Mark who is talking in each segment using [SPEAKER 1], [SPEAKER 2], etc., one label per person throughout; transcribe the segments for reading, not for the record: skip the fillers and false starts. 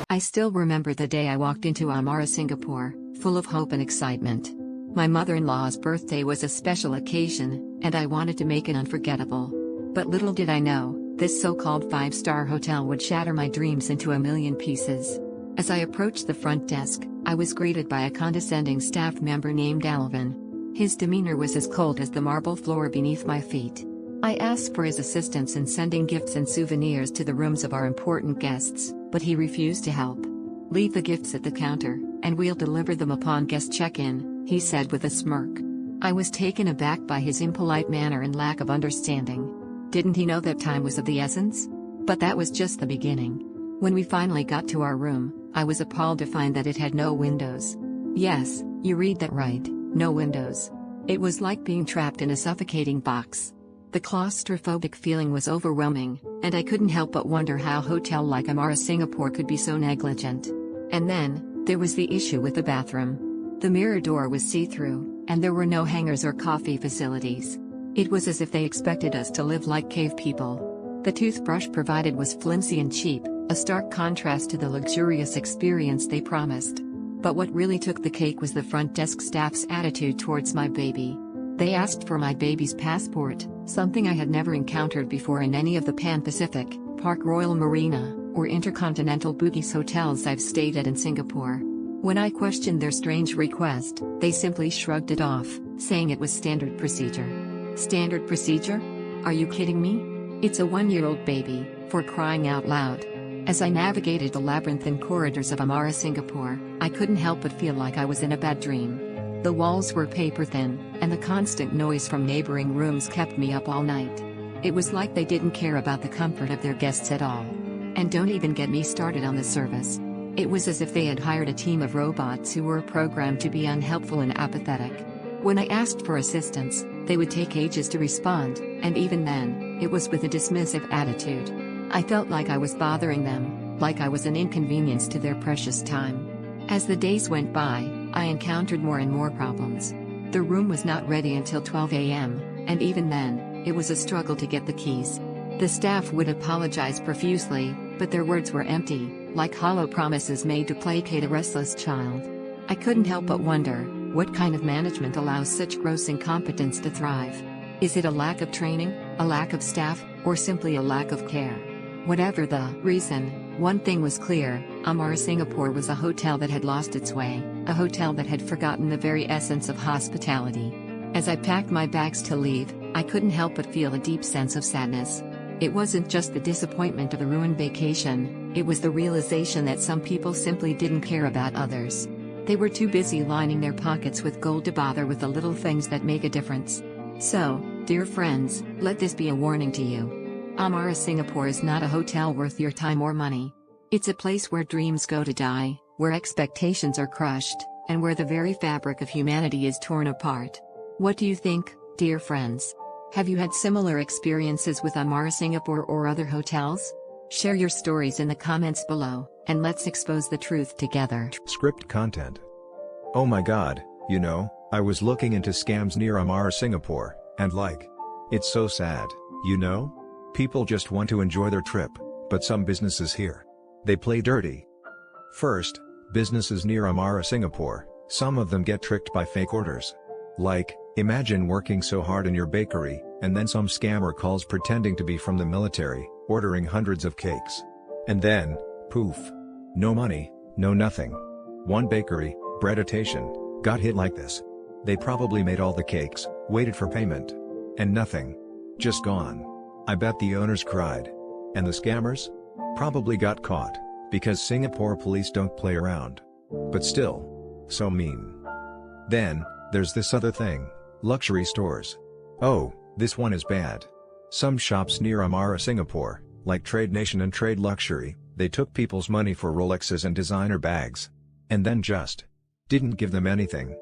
[SPEAKER 1] I still remember the day I walked into Amara Singapore, full of hope and excitement. My mother-in-law's birthday was a special occasion, and I wanted to make it unforgettable. But little did I know, this so-called five-star hotel would shatter my dreams into a million pieces. As I approached the front desk, I was greeted by a condescending staff member named Alvin. His demeanor was as cold as the marble floor beneath my feet. I asked for his assistance in sending gifts and souvenirs to the rooms of our important guests, but he refused to help. "Leave the gifts at the counter, and we'll deliver them upon guest check-in," he said with a smirk. I was taken aback by his impolite manner and lack of understanding. Didn't he know that time was of the essence? But that was just the beginning. When we finally got to our room, I was appalled to find that it had no windows. Yes, you read that right, no windows. It was like being trapped in a suffocating box. The claustrophobic feeling was overwhelming, and I couldn't help but wonder how a hotel like Amara Singapore could be so negligent. And then, there was the issue with the bathroom. The mirror door was see-through, and there were no hangers or coffee facilities. It was as if they expected us to live like cave people. The toothbrush provided was flimsy and cheap, a stark contrast to the luxurious experience they promised. But what really took the cake was the front desk staff's attitude towards my baby. They asked for my baby's passport, something I had never encountered before in any of the Pan-Pacific, Park Royal Marina, or Intercontinental Bugis hotels I've stayed at in Singapore. When I questioned their strange request, they simply shrugged it off, saying it was standard procedure. Standard procedure? Are you kidding me? It's a one-year-old baby, for crying out loud. As I navigated the labyrinthine corridors of Amara Singapore, I couldn't help but feel like I was in a bad dream. The walls were paper-thin, and the constant noise from neighboring rooms kept me up all night. It was like they didn't care about the comfort of their guests at all. And don't even get me started on the service. It was as if they had hired a team of robots who were programmed to be unhelpful and apathetic. When I asked for assistance, they would take ages to respond, and even then, it was with a dismissive attitude. I felt like I was bothering them, like I was an inconvenience to their precious time. As the days went by, I encountered more and more problems. The room was not ready until 12 a.m., and even then, it was a struggle to get the keys. The staff would apologize profusely, but their words were empty, like hollow promises made to placate a restless child. I couldn't help but wonder, what kind of management allows such gross incompetence to thrive? Is it a lack of training, a lack of staff, or simply a lack of care? Whatever the reason, one thing was clear: Amara Singapore was a hotel that had lost its way, a hotel that had forgotten the very essence of hospitality. As I packed my bags to leave, I couldn't help but feel a deep sense of sadness. It wasn't just the disappointment of the ruined vacation, it was the realization that some people simply didn't care about others. They were too busy lining their pockets with gold to bother with the little things that make a difference. So, dear friends, let this be a warning to you. Amara Singapore is not a hotel worth your time or money. It's a place where dreams go to die, where expectations are crushed, and where the very fabric of humanity is torn apart. What do you think, dear friends? Have you had similar experiences with Amara Singapore or other hotels? Share your stories in the comments below, and let's expose the truth together.
[SPEAKER 2] Script content. Oh my god, I was looking into scams near Amara Singapore, and it's so sad, People just want to enjoy their trip, but some businesses here, they play dirty. First, businesses near Amara Singapore, some of them get tricked by fake orders. Imagine working so hard in your bakery, and then some scammer calls pretending to be from the military, ordering hundreds of cakes. And then, poof. No money, no nothing. One bakery, Breaditation, got hit like this. They probably made all the cakes, waited for payment. And nothing. Just gone. I bet the owners cried. And the scammers? Probably got caught, because Singapore police don't play around. But still. So mean. Then, there's this other thing, luxury stores. Oh, this one is bad. Some shops near Amara Singapore, like Trade Nation and Trade Luxury, they took people's money for Rolexes and designer bags. And then just didn't give them anything.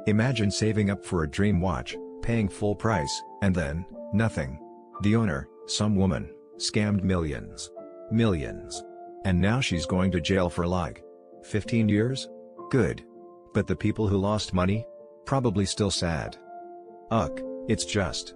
[SPEAKER 2] Imagine saving up for a dream watch, paying full price, and then, nothing. The owner, some woman, scammed millions. Millions. And now she's going to jail for 15 years? Good. But the people who lost money? Probably still sad. It's just.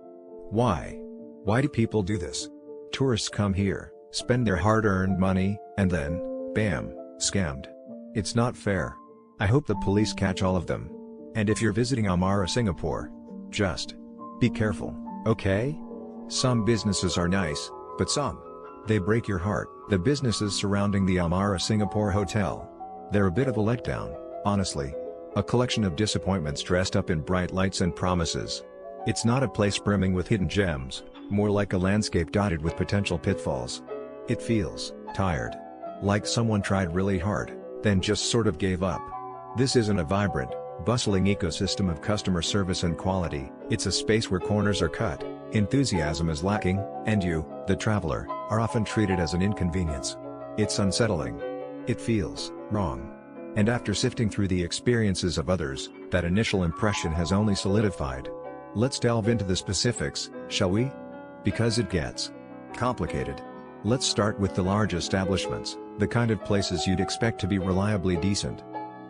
[SPEAKER 2] Why? Why do people do this? Tourists come here, spend their hard-earned money, and then, bam, scammed. It's not fair. I hope the police catch all of them. And if you're visiting Amara Singapore, just be careful, okay? Some businesses are nice, but some, they break your heart. The businesses surrounding the Amara Singapore Hotel, they're a bit of a letdown, honestly. A collection of disappointments dressed up in bright lights and promises. It's not a place brimming with hidden gems, more like a landscape dotted with potential pitfalls. It feels tired. Like someone tried really hard, then just sort of gave up. This isn't a vibrant, bustling ecosystem of customer service and quality. It's a space where corners are cut, enthusiasm is lacking, and you, the traveler, are often treated as an inconvenience. It's unsettling. It feels wrong. And after sifting through the experiences of others, that initial impression has only solidified. Let's delve into the specifics, shall we? Because it gets complicated. Let's start with the large establishments, the kind of places you'd expect to be reliably decent.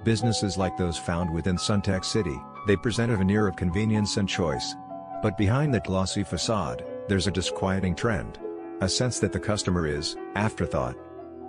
[SPEAKER 2] Businesses like those found within Suntec City, they present a veneer of convenience and choice. But behind that glossy facade, there's a disquieting trend. A sense that the customer is afterthought.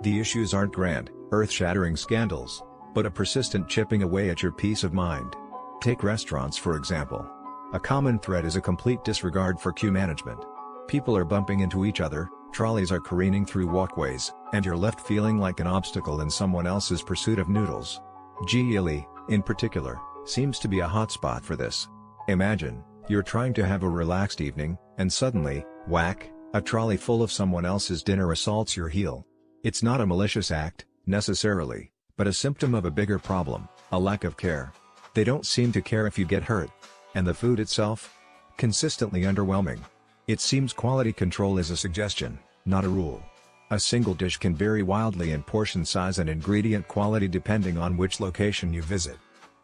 [SPEAKER 2] The issues aren't grand, earth-shattering scandals, but a persistent chipping away at your peace of mind. Take restaurants for example. A common thread is a complete disregard for queue management. People are bumping into each other, trolleys are careening through walkways, and you're left feeling like an obstacle in someone else's pursuit of noodles. Gili, in particular, seems to be a hotspot for this. Imagine, you're trying to have a relaxed evening, and suddenly, whack, a trolley full of someone else's dinner assaults your heel. It's not a malicious act, necessarily, but a symptom of a bigger problem, a lack of care. They don't seem to care if you get hurt. And the food itself? Consistently underwhelming. It seems quality control is a suggestion, not a rule. A single dish can vary wildly in portion size and ingredient quality depending on which location you visit.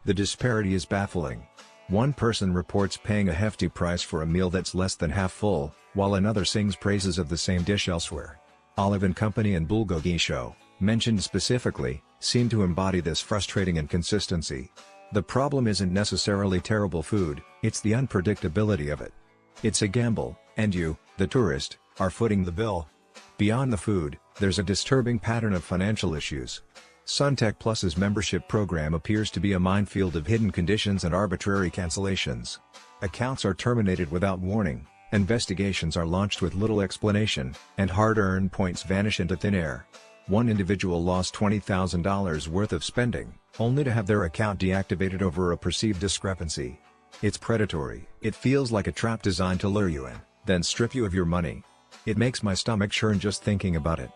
[SPEAKER 2] The disparity is baffling. One person reports paying a hefty price for a meal that's less than half full, while another sings praises of the same dish elsewhere. Olive & Company and Bulgogi Show, mentioned specifically, seem to embody this frustrating inconsistency. The problem isn't necessarily terrible food, it's the unpredictability of it. It's a gamble, and you, the tourist, are footing the bill. Beyond the food, there's a disturbing pattern of financial issues. Suntec Plus's membership program appears to be a minefield of hidden conditions and arbitrary cancellations. Accounts are terminated without warning, investigations are launched with little explanation, and hard-earned points vanish into thin air. One individual lost $20,000 worth of spending, only to have their account deactivated over a perceived discrepancy. It's predatory. It feels like a trap designed to lure you in, then strip you of your money. It makes my stomach churn just thinking about it.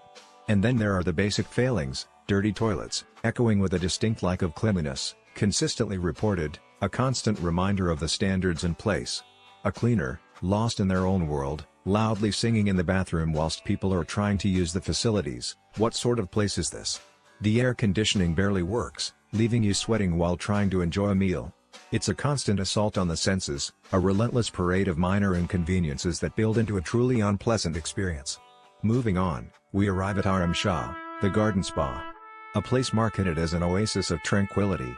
[SPEAKER 2] And then there are the basic failings, dirty toilets, echoing with a distinct lack of cleanliness, consistently reported, a constant reminder of the standards in place. A cleaner, lost in their own world, loudly singing in the bathroom whilst people are trying to use the facilities. What sort of place is this? The air conditioning barely works, leaving you sweating while trying to enjoy a meal. It's a constant assault on the senses, a relentless parade of minor inconveniences that build into a truly unpleasant experience. Moving on, we arrive at Aram Shah, the garden spa. A place marketed as an oasis of tranquility.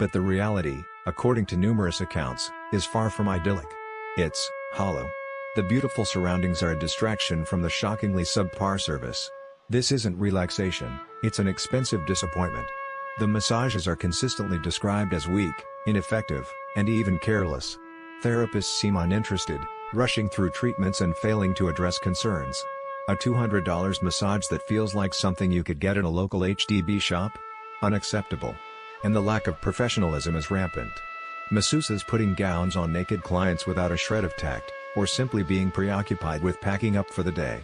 [SPEAKER 2] But the reality, according to numerous accounts, is far from idyllic. It's hollow. The beautiful surroundings are a distraction from the shockingly subpar service. This isn't relaxation, it's an expensive disappointment. The massages are consistently described as weak, ineffective, and even careless. Therapists seem uninterested, rushing through treatments and failing to address concerns. A $200 massage that feels like something you could get in a local HDB shop? Unacceptable. And the lack of professionalism is rampant. Masseuses putting gowns on naked clients without a shred of tact, or simply being preoccupied with packing up for the day.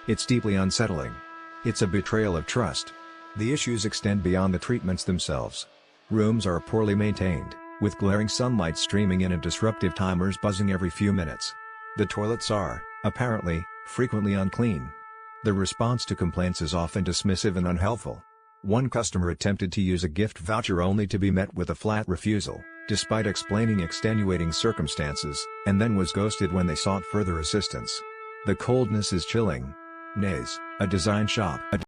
[SPEAKER 2] It's deeply unsettling. It's a betrayal of trust. The issues extend beyond the treatments themselves. Rooms are poorly maintained, with glaring sunlight streaming in and disruptive timers buzzing every few minutes. The toilets are, apparently, frequently unclean. The response to complaints is often dismissive and unhelpful. One customer attempted to use a gift voucher only to be met with a flat refusal, despite explaining extenuating circumstances, and then was ghosted when they sought further assistance. The coldness is chilling. Nays, a design shop.